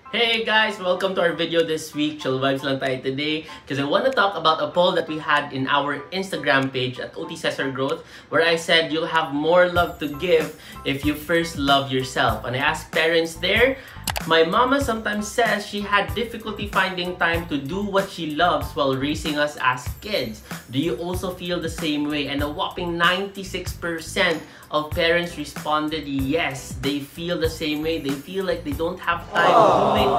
Hey guys! Welcome to our video this week. Chill vibes lang tayo today because I want to talk about a poll that we had in our Instagram page at OTTTT Growth, where I said you'll have more love to give if you first love yourself. And I asked parents there, my mama sometimes says she had difficulty finding time to do what she loves while raising us as kids. Do you also feel the same way? And a whopping 96% of parents responded yes, they feel the same way. They feel like they don't have time doing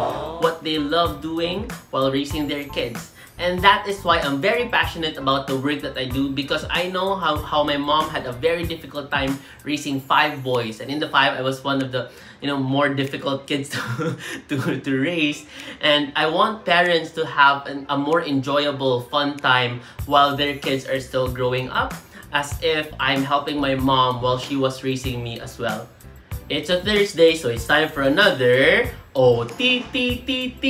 what they love doing while raising their kids. And that is why I'm very passionate about the work that I do, because I know how my mom had a very difficult time raising 5 boys. And in the 5, I was one of the more difficult kids to raise. And I want parents to have a more enjoyable, fun time while their kids are still growing up, as if I'm helping my mom while she was raising me as well. It's a Thursday, so it's time for another OTTTT,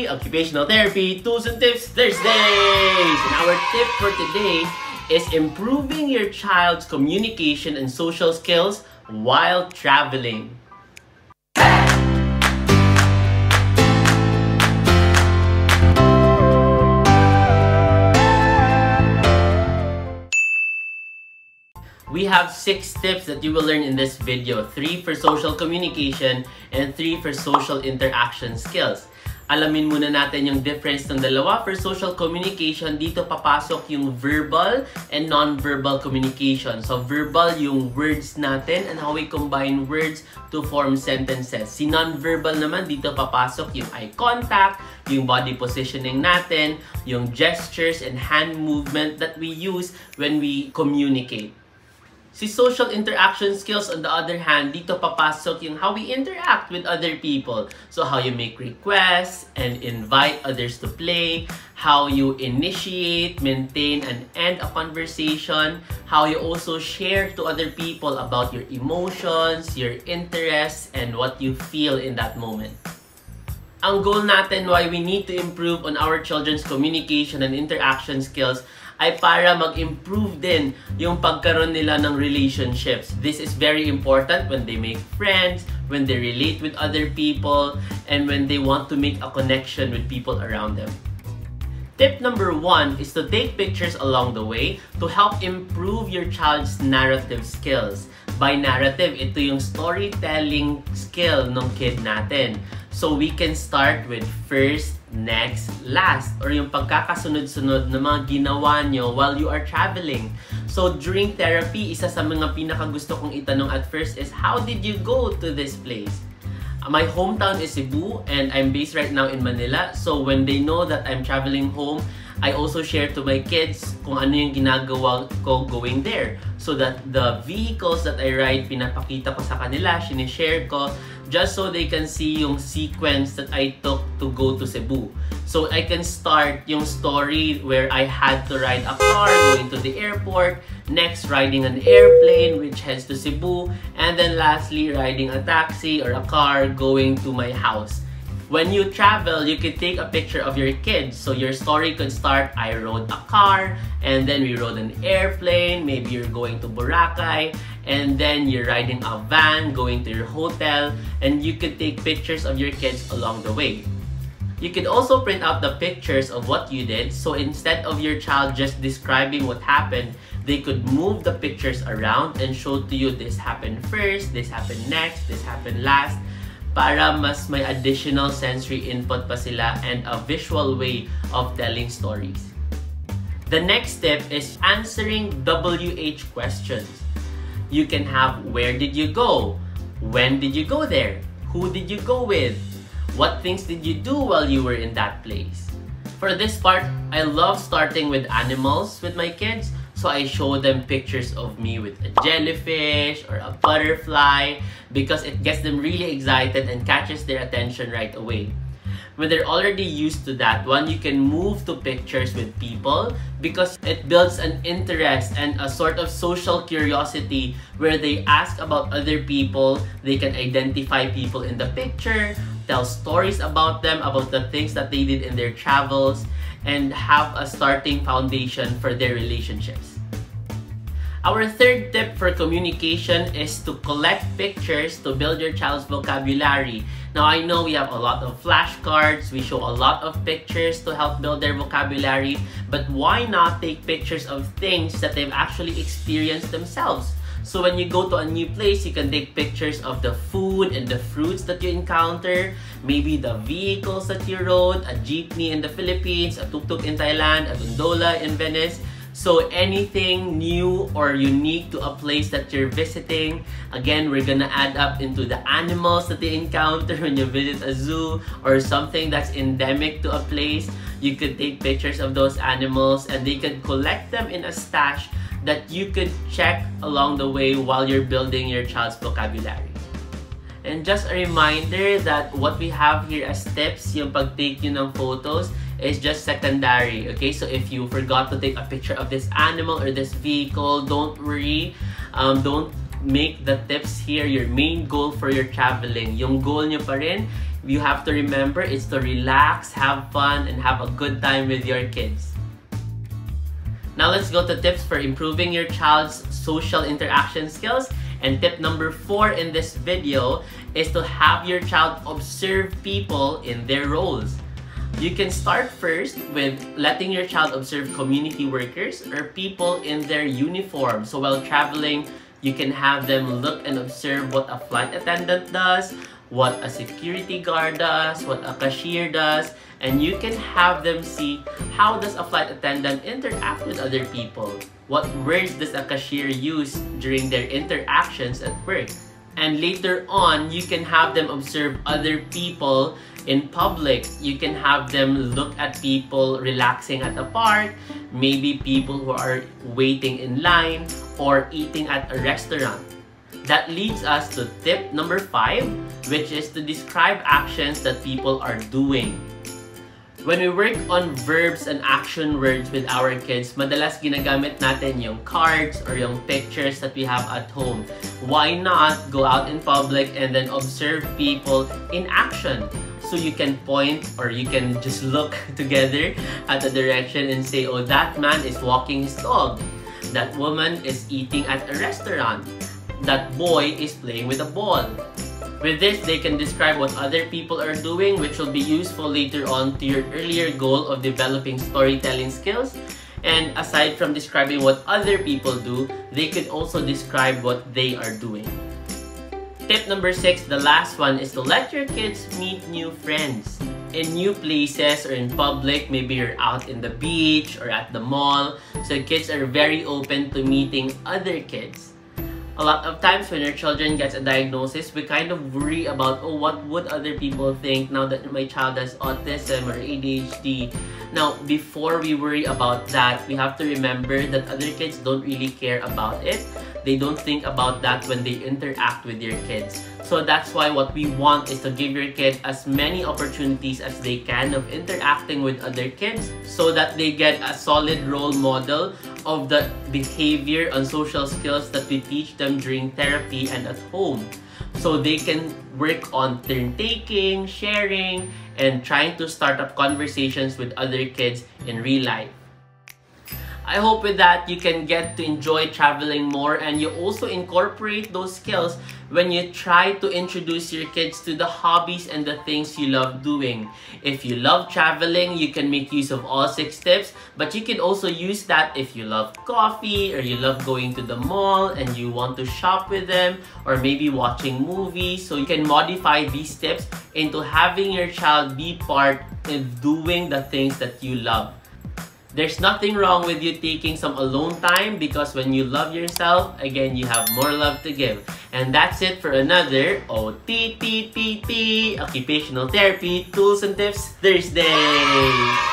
Occupational Therapy Tools and Tips Thursdays! And our tip for today is improving your child's communication and social skills while traveling. We have 6 tips that you will learn in this video. 3 for social communication and 3 for social interaction skills. Alamin muna natin yung difference ng dalawa. For social communication, dito papasok yung verbal and non-verbal communication. So verbal yung words natin and how we combine words to form sentences. Si non-verbal naman, dito papasok yung eye contact, yung body positioning natin, yung gestures and hand movement that we use when we communicate. Si social interaction skills, on the other hand, dito papasok yung how we interact with other people. So how you make requests and invite others to play, how you initiate, maintain, and end a conversation, how you also share to other people about your emotions, your interests, and what you feel in that moment. Ang goal natin why we need to improve on our children's communication and interaction skills ay para mag-improve din yung pagkaroon nila ng relationships. This is very important when they make friends, when they relate with other people, and when they want to make a connection with people around them. Tip number 1 is to take pictures along the way to help improve your child's narrative skills. By narrative, ito yung storytelling skill ng kid natin. So we can start with first, next, last, or yung pagkakasunod-sunod na mga ginawa nyo while you are traveling. So during therapy, isa sa mga pinakagusto kong itanong at first is, how did you go to this place? My hometown is Cebu and I'm based right now in Manila. So when they know that I'm traveling home, I also share to my kids kung ano yung ginagawa ko going there. So that the vehicles that I ride, pinapakita ko sa kanila, sinishare ko, just so they can see yung sequence that I took to go to Cebu. So I can start yung story where I had to ride a car going to the airport, next riding an airplane which heads to Cebu, and then lastly riding a taxi or a car going to my house. When you travel, you could take a picture of your kids. So your story could start, I rode a car, and then we rode an airplane, maybe you're going to Boracay, and then you're riding a van going to your hotel, and you could take pictures of your kids along the way. You could also print out the pictures of what you did, so instead of your child just describing what happened, they could move the pictures around and show to you this happened first, this happened next, this happened last, para mas may additional sensory input pa sila and a visual way of telling stories. The next step is answering WH questions. You can have, where did you go? When did you go there? Who did you go with? What things did you do while you were in that place? For this part, I love starting with animals with my kids. So I show them pictures of me with a jellyfish or a butterfly because it gets them really excited and catches their attention right away. When they're already used to that one, you can move to pictures with people because it builds an interest and a sort of social curiosity where they ask about other people, they can identify people in the picture, tell stories about them, about the things that they did in their travels, and have a starting foundation for their relationships. Our third tip for communication is to collect pictures to build your child's vocabulary. Now, I know we have a lot of flashcards, we show a lot of pictures to help build their vocabulary, but why not take pictures of things that they've actually experienced themselves? So when you go to a new place, you can take pictures of the food and the fruits that you encounter, maybe the vehicles that you rode, a jeepney in the Philippines, a tuk-tuk in Thailand, a gondola in Venice. So anything new or unique to a place that you're visiting. Again, we're gonna add up into the animals that they encounter when you visit a zoo or something that's endemic to a place. You could take pictures of those animals and they could collect them in a stash that you could check along the way while you're building your child's vocabulary. And just a reminder that what we have here as tips, yung pag-take nyo ng photos, is just secondary, okay? So if you forgot to take a picture of this animal or this vehicle, don't worry. Don't make the tips here your main goal for your traveling. Yung goal nyo pa rin, you have to remember, is to relax, have fun, and have a good time with your kids. Now let's go to tips for improving your child's social interaction skills. And tip number 4 in this video is to have your child observe people in their roles. You can start first with letting your child observe community workers or people in their uniform. So while traveling, you can have them look and observe what a flight attendant does, what a security guard does, what a cashier does, and you can have them see how does a flight attendant interact with other people. What words does a cashier use during their interactions at work? And later on, you can have them observe other people in public. You can have them look at people relaxing at a park, maybe people who are waiting in line or eating at a restaurant. That leads us to tip number 5, which is to describe actions that people are doing. When we work on verbs and action words with our kids, madalas ginagamit natin yung cards or yung pictures that we have at home. Why not go out in public and then observe people in action? So you can point or you can just look together at a direction and say, oh, that man is walking his dog. That woman is eating at a restaurant. That boy is playing with a ball. With this, they can describe what other people are doing, which will be useful later on to your earlier goal of developing storytelling skills. And aside from describing what other people do, they could also describe what they are doing. Tip number 6, the last one, is to let your kids meet new friends. In new places or in public, maybe you're out in the beach or at the mall, so kids are very open to meeting other kids. A lot of times when our children gets a diagnosis, we kind of worry about, oh, what would other people think now that my child has autism or ADHD? Now, before we worry about that, we have to remember that other kids don't really care about it. They don't think about that when they interact with your kids. So that's why what we want is to give your kid as many opportunities as they can of interacting with other kids so that they get a solid role model of the behavior and social skills that we teach them during therapy and at home. So they can work on turn-taking, sharing, and trying to start up conversations with other kids in real life. I hope with that you can get to enjoy traveling more and you also incorporate those skills when you try to introduce your kids to the hobbies and the things you love doing. If you love traveling, you can make use of all 6 tips, but you can also use that if you love coffee or you love going to the mall and you want to shop with them or maybe watching movies. So you can modify these tips into having your child be part of doing the things that you love. There's nothing wrong with you taking some alone time because when you love yourself, again, you have more love to give. And that's it for another OTTTT, Occupational Therapy Tools and Tips Thursday!